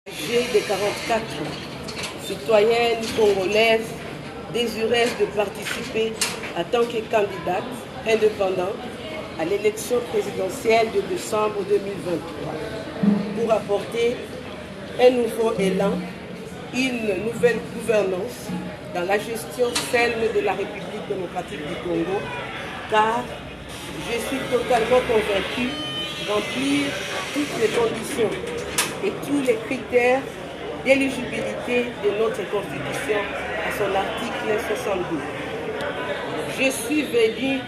Âgée de 44 ans, citoyenne congolaise, désireuse de participer en tant que candidate indépendante à l'élection présidentielle de décembre 2023 pour apporter un nouveau élan, une nouvelle gouvernance dans la gestion saine de la République démocratique du Congo, car je suis totalement convaincue remplir toutes les conditions et tous les critères d'éligibilité de notre Constitution à son article 62. Je suis venue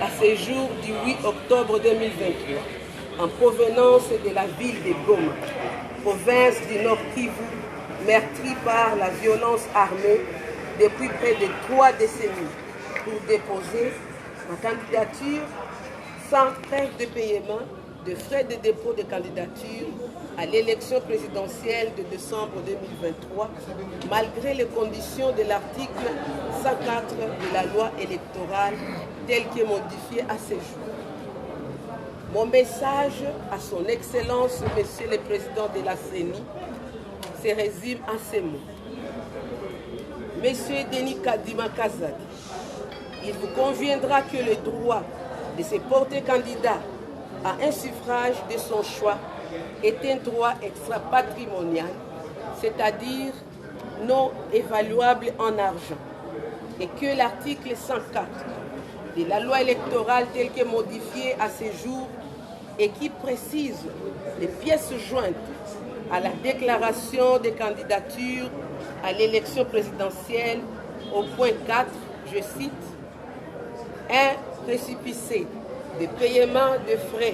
à ce jour du 8 octobre 2023 en provenance de la ville de Goma, province du Nord Kivu, meurtrie par la violence armée depuis près de 3 décennies, pour déposer ma candidature sans trêve de paiement de frais de dépôt de candidature à l'élection présidentielle de décembre 2023, malgré les conditions de l'article 104 de la loi électorale telle que modifiée à ce jour. Mon message à son Excellence, Monsieur le Président de la CENI, se résume à ces mots. Monsieur Denis Kadima Kazadi, il vous conviendra que le droit de se porter candidat à un suffrage de son choix est un droit extra-patrimonial, c'est-à-dire non évaluable en argent, et que l'article 104 de la loi électorale telle que modifiée à ce jour et qui précise les pièces jointes à la déclaration de candidature à l'élection présidentielle au point 4, je cite, un récépissé de paiement de frais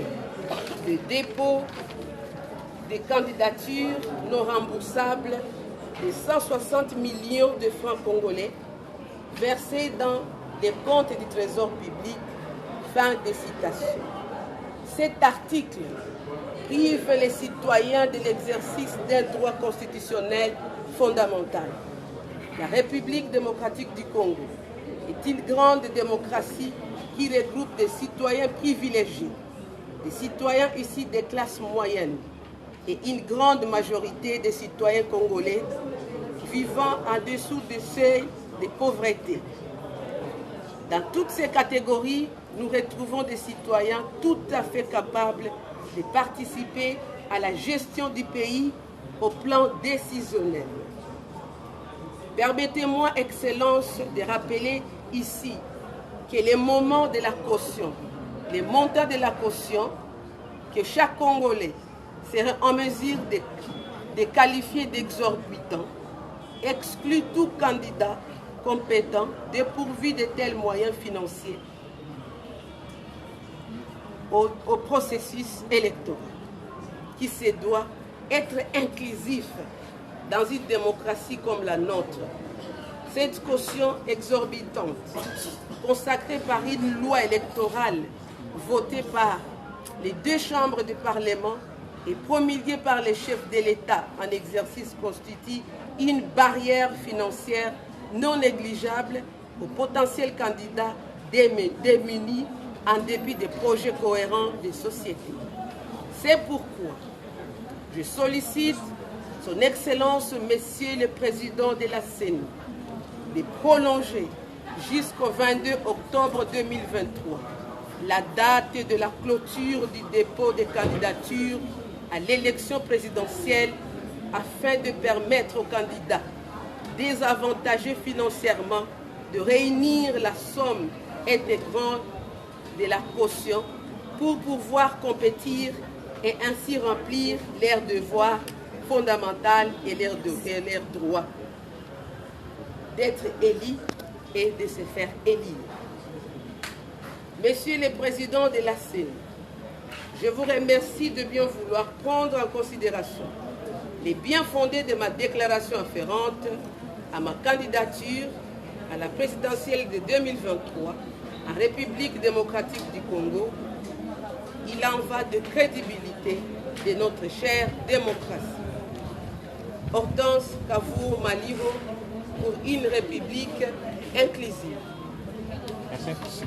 de dépôt de candidature non remboursables de 160 millions de francs congolais versés dans les comptes du Trésor public. Fin de citation. Cet article prive les citoyens de l'exercice d'un droit constitutionnel fondamental. La République démocratique du Congo est une grande démocratie qui regroupe des citoyens privilégiés, des citoyens issus des classes moyennes et une grande majorité des citoyens congolais vivant en dessous du seuil de pauvreté. Dans toutes ces catégories, nous retrouvons des citoyens tout à fait capables de participer à la gestion du pays au plan décisionnel. Permettez-moi, Excellence, de rappeler ici que les moments de la caution, les montants de la caution, que chaque Congolais serait en mesure de qualifier d'exorbitants, exclut tout candidat compétent dépourvu de tels moyens financiers au processus électoral, qui se doit être inclusif dans une démocratie comme la nôtre. Cette caution exorbitante, consacrée par une loi électorale votée par les 2 chambres du Parlement et promulguée par les chefs de l'État en exercice, constitue une barrière financière non négligeable aux potentiels candidats démunis en dépit des projets cohérents de société. C'est pourquoi je sollicite son Excellence, Monsieur le Président de la CENI, de prolonger jusqu'au 22 octobre 2023 la date de la clôture du dépôt de candidature à l'élection présidentielle afin de permettre aux candidats désavantagés financièrement de réunir la somme intégrante de la caution pour pouvoir compétir et ainsi remplir leurs devoirs fondamentaux et leurs droits d'être élus et de se faire élire. Monsieur le Président de la CENI, je vous remercie de bien vouloir prendre en considération les bien fondés de ma déclaration afférente à ma candidature à la présidentielle de 2023 en République démocratique du Congo. Il en va de crédibilité de notre chère démocratie. Hortense Kavour Malivo pour une République inclusive. Merci.